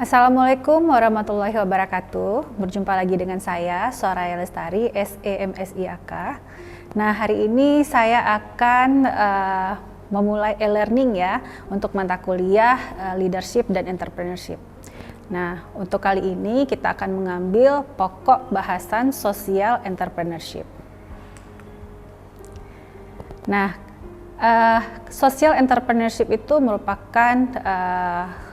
Assalamualaikum warahmatullahi wabarakatuh. Berjumpa lagi dengan saya, Soraya Lestari, SEMSIAK. Nah, hari ini saya akan memulai e-learning ya untuk mata kuliah leadership dan entrepreneurship. Nah, untuk kali ini kita akan mengambil pokok bahasan social entrepreneurship. Nah, social entrepreneurship itu merupakan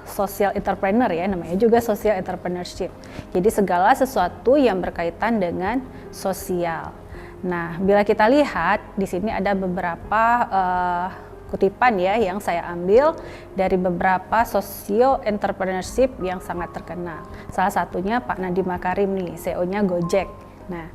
social entrepreneur ya, namanya juga social entrepreneurship. Jadi segala sesuatu yang berkaitan dengan sosial. Nah, bila kita lihat di sini ada beberapa kutipan ya yang saya ambil dari beberapa socio entrepreneurship yang sangat terkenal. Salah satunya Pak Nadiem Makarim nih, CEO-nya Gojek. Nah,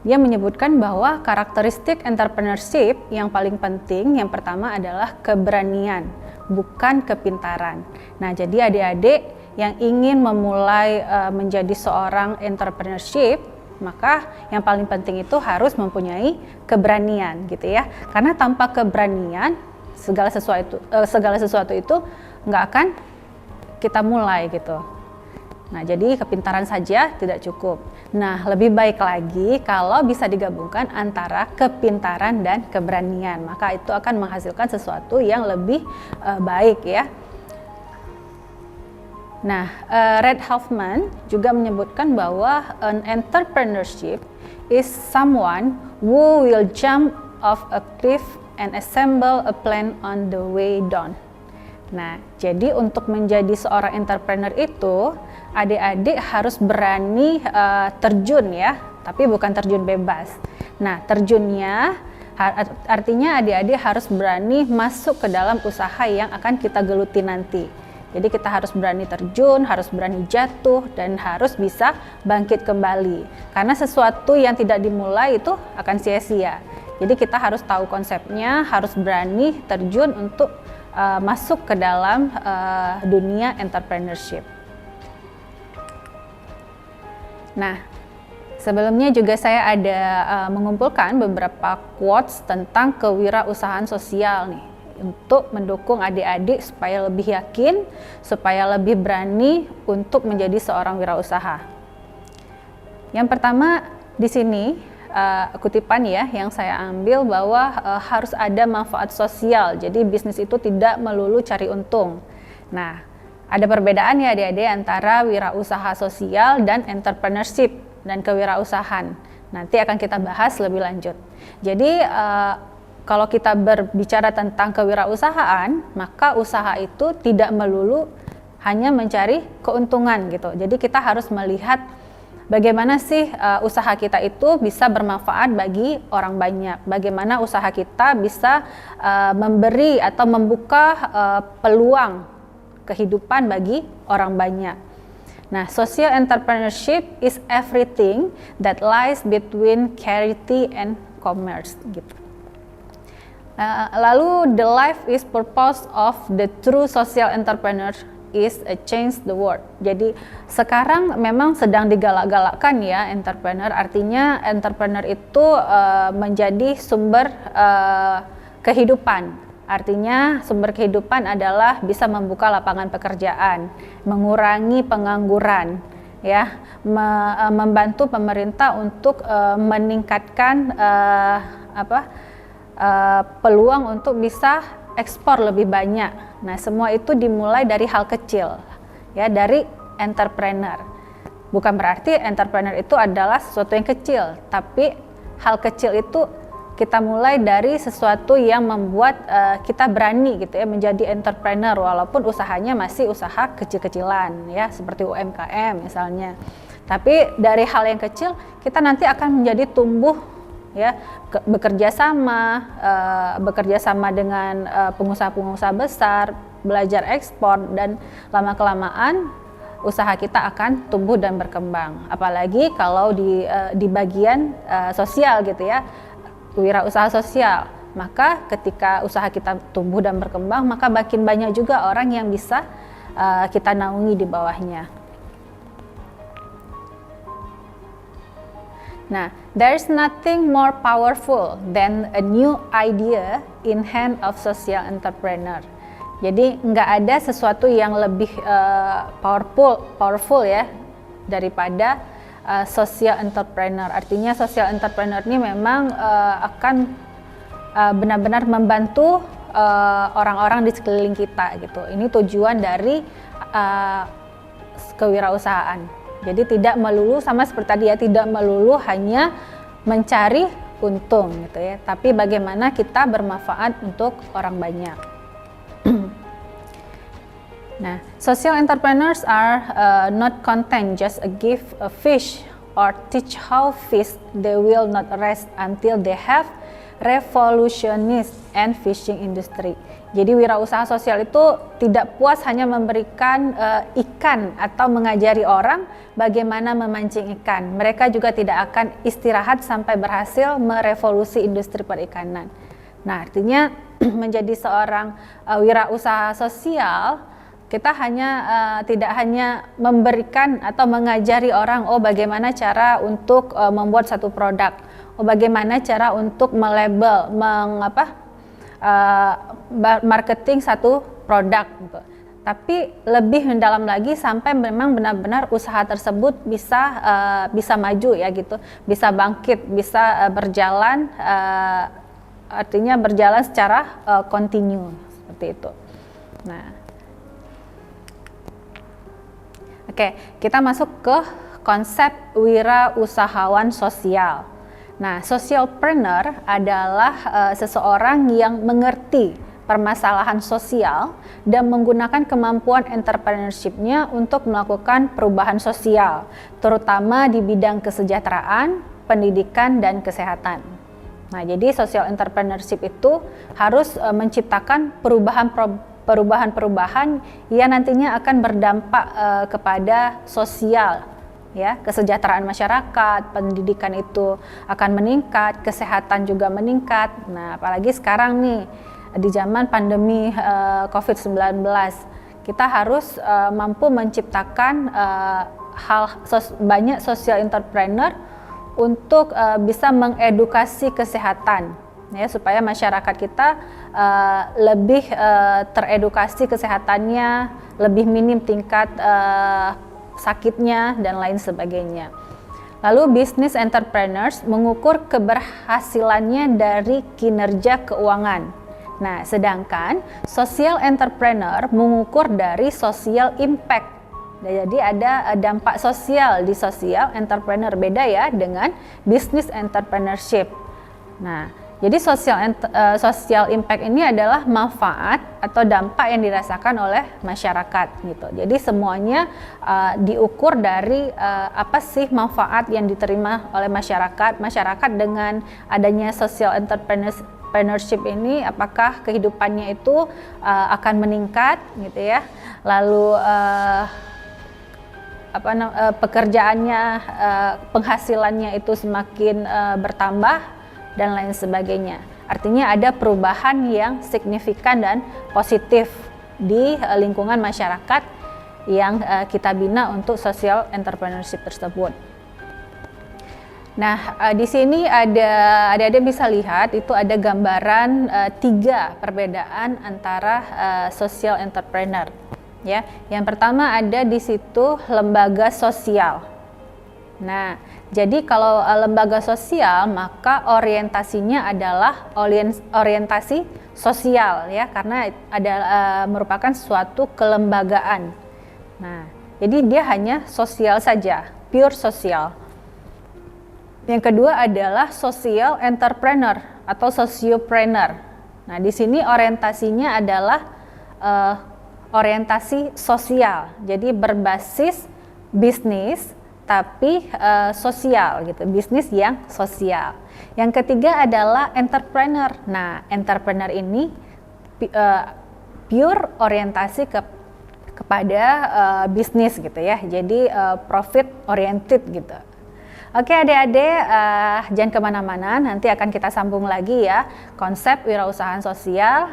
dia menyebutkan bahwa karakteristik entrepreneurship yang paling penting yang pertama adalah keberanian, bukan kepintaran. Nah, jadi adik-adik yang ingin memulai menjadi seorang entrepreneurship, maka yang paling penting itu harus mempunyai keberanian gitu ya. Karena tanpa keberanian segala sesuatu itu nggak akan kita mulai gitu. Nah, jadi kepintaran saja tidak cukup. Nah, lebih baik lagi kalau bisa digabungkan antara kepintaran dan keberanian, maka itu akan menghasilkan sesuatu yang lebih baik ya. Nah, Reid Hoffman juga menyebutkan bahwa an entrepreneurship is someone who will jump off a cliff and assemble a plan on the way down. Nah, jadi untuk menjadi seorang entrepreneur itu, adik-adik harus berani terjun ya, tapi bukan terjun bebas. Nah, terjunnya artinya adik-adik harus berani masuk ke dalam usaha yang akan kita geluti nanti. Jadi kita harus berani terjun, harus berani jatuh, dan harus bisa bangkit kembali. Karena sesuatu yang tidak dimulai itu akan sia-sia. Jadi kita harus tahu konsepnya, harus berani terjun untuk masuk ke dalam dunia entrepreneurship. Nah, sebelumnya juga saya ada mengumpulkan beberapa quotes tentang kewirausahaan sosial nih untuk mendukung adik-adik supaya lebih yakin, supaya lebih berani untuk menjadi seorang wirausaha. Yang pertama di sini kutipan ya yang saya ambil bahwa harus ada manfaat sosial. Jadi bisnis itu tidak melulu cari untung. Nah, ada perbedaan ya adik-adik antara wirausaha sosial dan entrepreneurship dan kewirausahaan. Nanti akan kita bahas lebih lanjut. Jadi kalau kita berbicara tentang kewirausahaan, maka usaha itu tidak melulu hanya mencari keuntungan gitu. Jadi kita harus melihat bagaimana sih usaha kita itu bisa bermanfaat bagi orang banyak. Bagaimana usaha kita bisa memberi atau membuka peluang kehidupan bagi orang banyak. Nah, social entrepreneurship is everything that lies between charity and commerce gitu. Lalu the life is purpose of the true social entrepreneur is a change the world. Jadi sekarang memang sedang digalak-galakkan ya entrepreneur, artinya entrepreneur itu menjadi sumber kehidupan. Artinya sumber kehidupan adalah bisa membuka lapangan pekerjaan, mengurangi pengangguran, ya, membantu pemerintah untuk meningkatkan peluang untuk bisa ekspor lebih banyak. Nah, semua itu dimulai dari hal kecil, ya, dari entrepreneur. Bukan berarti entrepreneur itu adalah sesuatu yang kecil, tapi hal kecil itu kita mulai dari sesuatu yang membuat kita berani gitu ya menjadi entrepreneur walaupun usahanya masih usaha kecil-kecilan ya seperti UMKM misalnya. Tapi dari hal yang kecil kita nanti akan menjadi tumbuh ya, bekerja sama dengan pengusaha-pengusaha besar, belajar ekspor, dan lama-kelamaan usaha kita akan tumbuh dan berkembang. Apalagi kalau di bagian sosial gitu ya, wirausaha sosial, maka ketika usaha kita tumbuh dan berkembang, maka makin banyak juga orang yang bisa kita naungi di bawahnya. Nah, there's nothing more powerful than a new idea in hand of social entrepreneur. Jadi nggak ada sesuatu yang lebih powerful ya daripada social entrepreneur. Artinya social entrepreneur ini memang akan benar-benar membantu orang-orang di sekeliling kita gitu. Ini tujuan dari kewirausahaan. Jadi tidak melulu sama seperti tadi ya, tidak melulu hanya mencari untung gitu ya, tapi bagaimana kita bermanfaat untuk orang banyak. Nah, social entrepreneurs are not content just a give a fish or teach how fish. They will not rest until they have revolutionized and fishing industry. Jadi wirausaha sosial itu tidak puas hanya memberikan ikan atau mengajari orang bagaimana memancing ikan. Mereka juga tidak akan istirahat sampai berhasil merevolusi industri perikanan. Nah, artinya menjadi seorang wirausaha sosial, kita tidak hanya memberikan atau mengajari orang bagaimana cara untuk membuat satu produk, bagaimana cara untuk melabel, marketing satu produk gitu. Tapi lebih mendalam lagi sampai memang benar-benar usaha tersebut bisa maju ya gitu, bisa bangkit, bisa berjalan, artinya berjalan secara kontinu seperti itu. Nah, oke, kita masuk ke konsep wirausahawan sosial. Nah, socialpreneur adalah seseorang yang mengerti permasalahan sosial dan menggunakan kemampuan entrepreneurship-nya untuk melakukan perubahan sosial, terutama di bidang kesejahteraan, pendidikan, dan kesehatan. Nah, jadi social entrepreneurship itu harus menciptakan perubahan-perubahan yang nantinya akan berdampak kepada sosial. Ya, kesejahteraan masyarakat, pendidikan itu akan meningkat, kesehatan juga meningkat. Nah, apalagi sekarang nih di zaman pandemi COVID-19, kita harus mampu menciptakan banyak social entrepreneur untuk bisa mengedukasi kesehatan, ya, supaya masyarakat kita lebih teredukasi kesehatannya, lebih minim tingkat sakitnya dan lain sebagainya. Lalu business entrepreneurs mengukur keberhasilannya dari kinerja keuangan. Nah, sedangkan social entrepreneur mengukur dari social impact. Jadi ada dampak sosial di social entrepreneur, beda ya dengan business entrepreneurship. Nah, jadi social impact ini adalah manfaat atau dampak yang dirasakan oleh masyarakat gitu. Jadi semuanya diukur dari apa sih manfaat yang diterima oleh masyarakat. Masyarakat dengan adanya social entrepreneurship ini, apakah kehidupannya itu akan meningkat gitu ya. Lalu pekerjaannya, penghasilannya itu semakin bertambah dan lain sebagainya. Artinya ada perubahan yang signifikan dan positif di lingkungan masyarakat yang kita bina untuk social entrepreneurship tersebut. Nah, di sini adik-adik bisa lihat itu ada gambaran 3 perbedaan antara social entrepreneur. Ya, yang pertama ada di situ lembaga sosial. Nah, jadi kalau lembaga sosial maka orientasinya adalah orientasi sosial ya, karena merupakan suatu kelembagaan. Nah, jadi dia hanya sosial saja, pure sosial. Yang kedua adalah social entrepreneur atau sociopreneur. Nah, di sini orientasinya adalah orientasi sosial, jadi berbasis bisnis tapi sosial gitu, bisnis yang sosial. Yang ketiga adalah entrepreneur. Nah, entrepreneur ini pure orientasi kepada bisnis gitu ya, jadi profit oriented gitu. Oke adik-adik, jangan kemana-mana, nanti akan kita sambung lagi ya konsep wirausahaan sosial